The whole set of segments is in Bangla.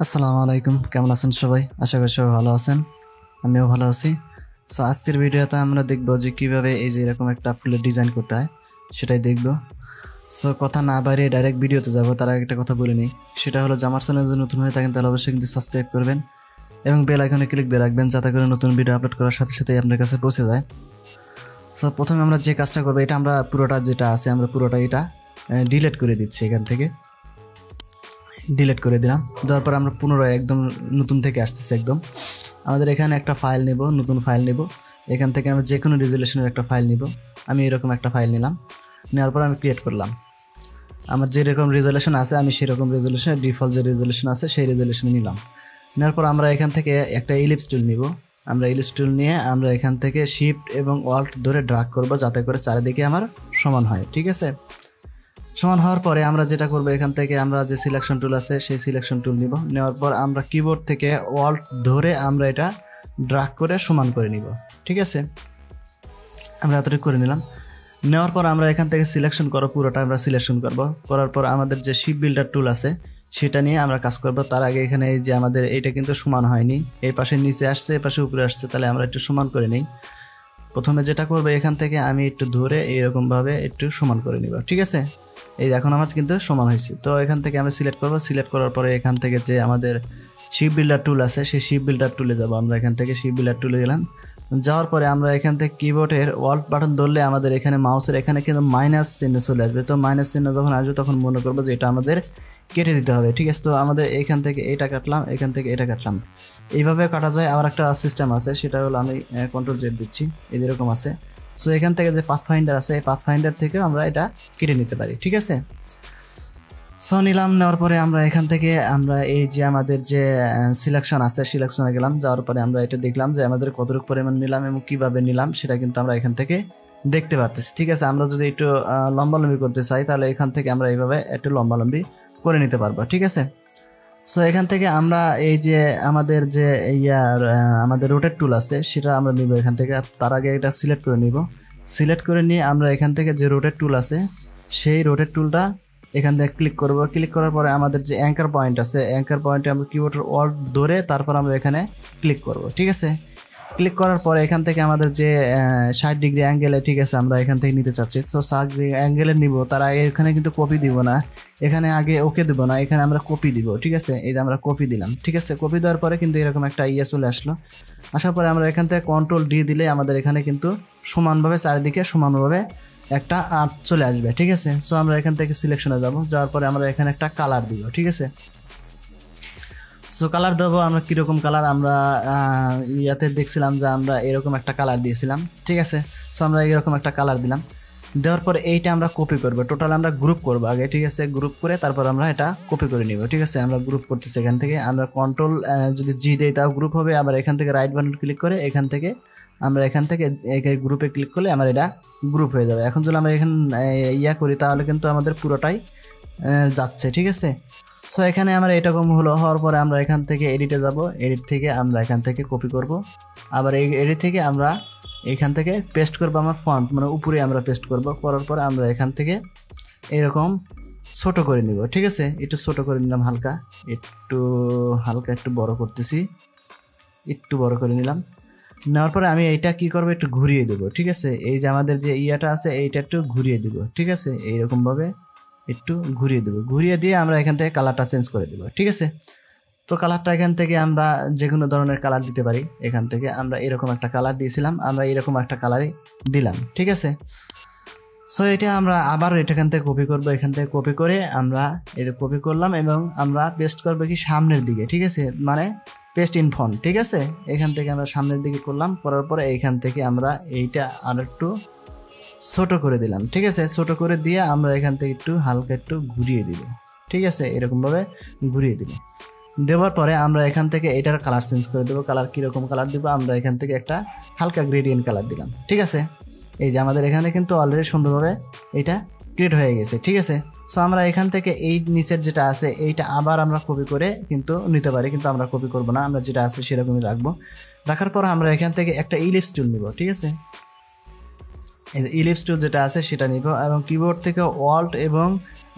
আসসালামু আলাইকুম, কেমন আছেন সবাই? আশা করি সবাই ভালো আছেন। আমিও ভালো আছি। সো আজকের ভিডিওতে আমরা দেখব যে কিভাবে এই যে এরকম একটা ফুলের ডিজাইন করতে হয়, সেটাই দেখব। সো কথা না বাড়িয়ে ডাইরেক্ট ভিডিওতে যাব। তার আগে একটা কথা বলে নিই, সেটা হলো যে আমার চ্যানেল যদি নতুন হয়ে থাকেন তাহলে অবশ্যই কিন্তু সাবস্ক্রাইব করবেন এবং বেল আইকনে ক্লিক দিয়ে রাখবেন, যাতে করে নতুন ভিডিও আপলোড করার সাথে সাথে আপনার কাছে পৌঁছে যায়। সো প্রথমে আমরা যে কাজটা করবো, এটা আমরা পুরোটা যেটা আছে আমরা পুরোটা এটা ডিলিট করে দিচ্ছি। এখান থেকে ডিলিট করে দিলাম। দেওয়ার পর আমরা পুনরায় একদম নতুন থেকে আসতেছি। একদম আমাদের এখানে একটা ফাইল নেব, নতুন ফাইল নেব। এখান থেকে আমরা যে কোনো রেজুলেশনের একটা ফাইল নিব। আমি এরকম একটা ফাইল নিলাম। নেওয়ার পর আমি ক্রিয়েট করলাম। আমার যেরকম রেজুলেশন আছে আমি সেরকম রেজুলেশন, ডিফল্ট যে রেজুলেশন আছে সেই রেজুলেশন নিলাম। নেওয়ার পর আমরা এখান থেকে একটা ইলিপস টুল নিব। আমরা ইলিপস টুল নিয়ে আমরা এখান থেকে শিফট এবং অল্ট ধরে ড্রাগ করব, যাতে করে চারিদিকে আমার সমান হয়। ঠিক আছে, সমান হওয়ার পরে আমরা যেটা করব, এখান থেকে আমরা যে সিলেকশন টুল আছে সেই সিলেকশন টুল নিব। নেওয়ার পর আমরা কিবোর্ড থেকে অল্ট ধরে আমরা এটা ড্রাগ করে সমান করে নিব। ঠিক আছে, আমরা এতটুকু করে নিলাম। নেওয়ার পর আমরা এখান থেকে সিলেকশন করব, পুরোটা আমরা সিলেকশন করব। করার পর আমাদের যে শিপ বিল্ডার টুল আছে সেটা নিয়ে আমরা কাজ করব। তার আগে এখানে এই যে আমাদের এইটা কিন্তু সমান হয়নি, এই পাশে নিচে আসছে, এই পাশে উপরে আসছে, তাহলে আমরা একটু সমান করে নিই। প্রথমে যেটা করবো, এখান থেকে আমি একটু ধরে এইরকমভাবে একটু সমান করে নিব। ঠিক আছে, এই এখন আমার কিন্তু সমান হয়েছে। তো এখান থেকে আমরা সিলেক্ট করব। সিলেক্ট করার পরে এখান থেকে যে আমাদের শিপ বিল্ডার টুল আছে সেই শিপ বিল্ডার টুলে যাব। আমরা এখান থেকে শিপ বিল্ডার টুলে গেলাম। যাওয়ার পরে আমরা এখান থেকে কিবোর্ডের অল্ট বাটন ধরলে আমাদের এখানে মাউসের এখানে কিন্তু মাইনাস চিহ্ন চলে আসবে। তো মাইনাস চিহ্ন যখন আসবে তখন মনে করবো যে এটা আমাদের কেটে দিতে হবে। ঠিক আছে, তো আমাদের এখান থেকে এটা কাটলাম, এখান থেকে এটা কাটলাম। এইভাবে কাটা যায়। আবার একটা সিস্টেম আছে, সেটা হলো আমি কন্ট্রোল জেড দিচ্ছি, এরকম আছে। সো এখান থেকে যে পাথ ফাইন্ডার আছে, এই পাথ ফাইন্ডার থেকেও আমরা এটা কেটে নিতে পারি। ঠিক আছে, সো নিলাম। নেওয়ার পরে আমরা এখান থেকে আমরা এই যে আমাদের যে সিলেকশন আছে সিলেকশনে গেলাম। যাওয়ার পরে আমরা এটা দেখলাম যে আমাদের কতটুকু পরিমাণ নিলাম এবং কিভাবে নিলাম সেটা কিন্তু আমরা এখান থেকে দেখতে পারতেছি। ঠিক আছে, আমরা যদি একটু লম্বালম্বি করতে চাই তাহলে এখান থেকে আমরা এইভাবে একটু লম্বালম্বি করে নিতে পারবো। ঠিক আছে, সো এখান থেকে আমরা এই যে আমাদের যে আমাদের রোটেট টুল আছে সেটা আমরা নিব এখান থেকে। তার আগে এটা সিলেক্ট করে নিব। সিলেক্ট করে নিয়ে আমরা এখান থেকে যে রোটেট টুল আছে সেই রোটেট টুলটা এখান থেকে ক্লিক করব। ক্লিক করার পরে আমাদের যে অ্যাঙ্কার পয়েন্ট আছে, অ্যাঙ্কার পয়েন্টে আমরা কিবোর্ডের অল্ট ধরে তারপর আমরা এখানে ক্লিক করব। ঠিক আছে, ক্লিক করার পরে এখান থেকে আমাদের যে 60 ডিগ্রি অ্যাঙ্গেলে, ঠিক আছে, আমরা এখান থেকে নিতে চাচ্ছি। তো 60 ডিগ্রি অ্যাঙ্গেলে নিব। তার আগে এখানে কিন্তু কপি দিব না, এখানে আগে ওকে দিব না, এখানে আমরা কপি দিব। ঠিক আছে, এই যে আমরা কপি দিলাম। ঠিক আছে, কপি দেওয়ার পরে কিন্তু এরকম একটা চলে আসলো। আসার পরে আমরা এখান থেকে কন্ট্রোল ডি দিলে আমাদের এখানে কিন্তু সমানভাবে চারিদিকে সমানভাবে একটা আর্ট চলে আসবে। ঠিক আছে, সো আমরা এখান থেকে সিলেকশনে যাব। যাওয়ার পরে আমরা এখানে একটা কালার দিব। ঠিক আছে, সো কালার দেবো আমরা কীরকম কালার, আমরা ইয়াতে দেখছিলাম যে আমরা এরকম একটা কালার দিয়েছিলাম। ঠিক আছে, সো আমরা এরকম একটা কালার দিলাম। দেওয়ার পরে এইটা আমরা কপি করবো, টোটাল আমরা গ্রুপ করবো আগে। ঠিক আছে, গ্রুপ করে তারপর আমরা এটা কপি করে নিব। ঠিক আছে, আমরা গ্রুপ করতেছি। এখান থেকে আমরা কন্ট্রোল যদি জি দেই তাও গ্রুপ হবে। আবার এখান থেকে রাইট বাটন ক্লিক করে এখান থেকে আমরা এখান থেকে গ্রুপে ক্লিক করলে আমার এটা গ্রুপ হয়ে যাবে। এখন যদি আমরা এখানে করি তাহলে কিন্তু আমাদের পুরোটাই যাচ্ছে। ঠিক আছে, সো এখানে আমরা এরকম হওয়ার পরে আমরা এখান থেকে এডিটে যাব। এডিট থেকে আমরা এখান থেকে কপি করব। আবার এই এডিট থেকে আমরা এখান থেকে পেস্ট করব। আমার ফন্ট মানে উপরে আমরা পেস্ট করব। করার পর আমরা এখান থেকে এরকম ছোট করে নিব। ঠিক আছে, একটু ছোট করে নিলাম, হালকা একটু বড় করতেছি, একটু বড় করে নিলাম। নেওয়ার পরে আমি এইটা কি করব, একটু ঘুরিয়ে দেবো। ঠিক আছে, এই যে আমাদের যে আছে এইটা একটু ঘুরিয়ে দিব। ঠিক আছে, এইরকমভাবে একটু ঘুরিয়ে দেবো। ঘুরিয়ে দিয়ে আমরা এখান থেকে কালারটা চেঞ্জ করে দেবো। ঠিক আছে, তো কালারটা এখান থেকে আমরা যে কোনো ধরনের কালার দিতে পারি। এখান থেকে আমরা এরকম একটা কালার দিয়েছিলাম, আমরা এরকম একটা কালারই দিলাম। ঠিক আছে, সো এটা আমরা আবার এখান থেকে কপি করব। এখান থেকে কপি করে আমরা এটা কপি করলাম এবং আমরা পেস্ট করবো কি সামনের দিকে। ঠিক আছে, মানে পেস্ট ইন ফন্ট। ঠিক আছে, এখান থেকে আমরা সামনের দিকে করলাম। করার পরে এইখান থেকে আমরা এইটা আর একটু ছোট করে দিলাম। ঠিক আছে, ছোট করে দিয়ে আমরা এখান থেকে একটু হালকা একটু ঘুরিয়ে দিব। ঠিক আছে, এরকমভাবে ঘুরিয়ে দিব। দেওয়ার পরে আমরা এখান থেকে এটার কালার চেঞ্জ করে দেবো। কালার কীরকম কালার দেবো, আমরা এখান থেকে একটা হালকা গ্রেডিয়েন্ট কালার দিলাম। ঠিক আছে, এই যে আমাদের এখানে কিন্তু অলরেডি সুন্দরভাবে এটা ক্রিয়েট হয়ে গেছে। ঠিক আছে, সো আমরা এখান থেকে এই নিচের যেটা আছে এইটা আবার আমরা কপি করে কিন্তু নিতে পারি, কিন্তু আমরা কপি করব না, আমরা যেটা আছে সেরকমই রাখবো। রাখার পর আমরা এখান থেকে একটা ইলিপস টুল নিব। ঠিক আছে, এই যে ইলিপস টুল যেটা আছে সেটা নিব এবং কিবোর্ড থেকে অল্ট এবং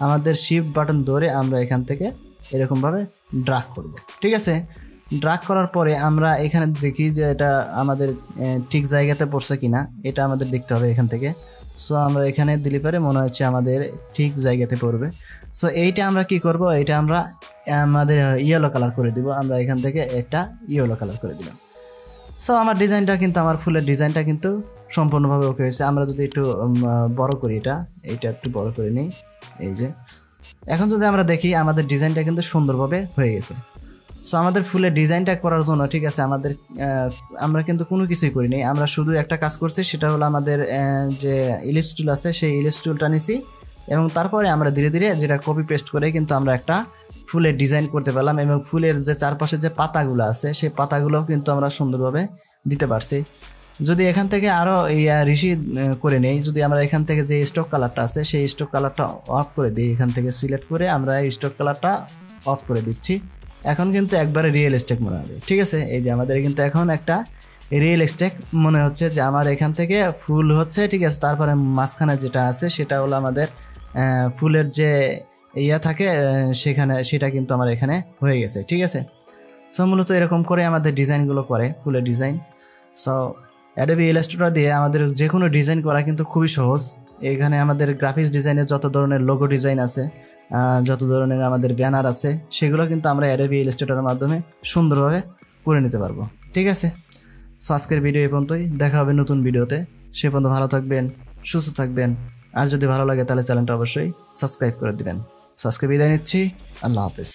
আমাদের শিফট বাটন ধরে আমরা এখান থেকে এরকমভাবে ড্রাগ করব। ঠিক আছে, ড্রাগ করার পরে আমরা এখানে দেখি যে এটা আমাদের ঠিক জায়গাতে পড়ছে কিনা, এটা আমাদের দেখতে হবে এখান থেকে। সো আমরা এখানে দিলে পরে মনে হচ্ছে আমাদের ঠিক জায়গাতে পড়বে। সো এইটা আমরা কি করব, এটা আমরা আমাদের ইয়েলো কালার করে দিব। আমরা এখান থেকে একটা ইয়েলো কালার করে দিলাম। সো আমার ডিজাইনটা কিন্তু, আমার ফুলের ডিজাইনটা কিন্তু সম্পূর্ণভাবে ওকে হয়েছে। আমরা যদি একটু বড় করি, এটা একটু বড় করে নিই। এই যে এখন যদি আমরা দেখি আমাদের ডিজাইনটা কিন্তু সুন্দরভাবে হয়ে গেছে। সো আমাদের ফুলের ডিজাইনটা করার জন্য, ঠিক আছে, আমরা কিন্তু কোনো কিছুই করিনি, আমরা শুধু একটা কাজ করছি, সেটা হলো আমাদের যে ইলিপস টুল আছে সেই ইলিপস টুলটা নিছি এবং তারপরে আমরা ধীরে ধীরে যেটা কপি পেস্ট করে কিন্তু আমরা একটা ফুলের ডিজাইন করতে পারলাম। এবং ফুলের যে চারপাশে যে পাতাগুলো আছে সেই পাতাগুলোও কিন্তু আমরা সুন্দরভাবে দিতে পারছি। যদি এখান থেকে আরও ঋষি করে নেই, যদি আমরা এখান থেকে যে স্টক কালারটা আছে সেই স্টক কালারটা অফ করে দিই, এখান থেকে সিলেক্ট করে আমরা এই স্টক কালারটা অফ করে দিচ্ছি। এখন কিন্তু একবারে রিয়েলিস্টিক মনে হবে। ঠিক আছে, এই যে আমাদের কিন্তু এখন একটা রিয়েলিস্টিক মনে হচ্ছে যে আমার এখান থেকে ফুল হচ্ছে। ঠিক আছে, তারপরে মাঝখানে যেটা আছে সেটা হলো আমাদের ফুলের যে থাকে সেখানে, সেটা কিন্তু আমার এখানে হয়ে গেছে। ঠিক আছে, সো মূলত এরকম করে আমাদের ডিজাইনগুলো করে ফুলের ডিজাইন। সো অ্যাডোবি ইলাস্ট্রেটর দিয়ে আমাদের যে কোনো ডিজাইন করা কিন্তু খুবই সহজ। এখানে আমাদের গ্রাফিক্স ডিজাইনের যত ধরনের লোগো ডিজাইন আছে, যত ধরনের আমাদের ব্যানার আছে, সেগুলো কিন্তু আমরা অ্যাডোবি ইলাস্ট্রেটরের মাধ্যমে সুন্দরভাবে করে নিতে পারবো। ঠিক আছে, সো আজকের ভিডিও এই পর্যন্তই, দেখা হবে নতুন ভিডিওতে। সে পর্যন্ত ভালো থাকবেন, সুস্থ থাকবেন, আর যদি ভালো লাগে তাহলে চ্যানেলটা অবশ্যই সাবস্ক্রাইব করে দিবেন। সো আজকে বিদায় নিচ্ছি, আল্লাহ হাফেজ।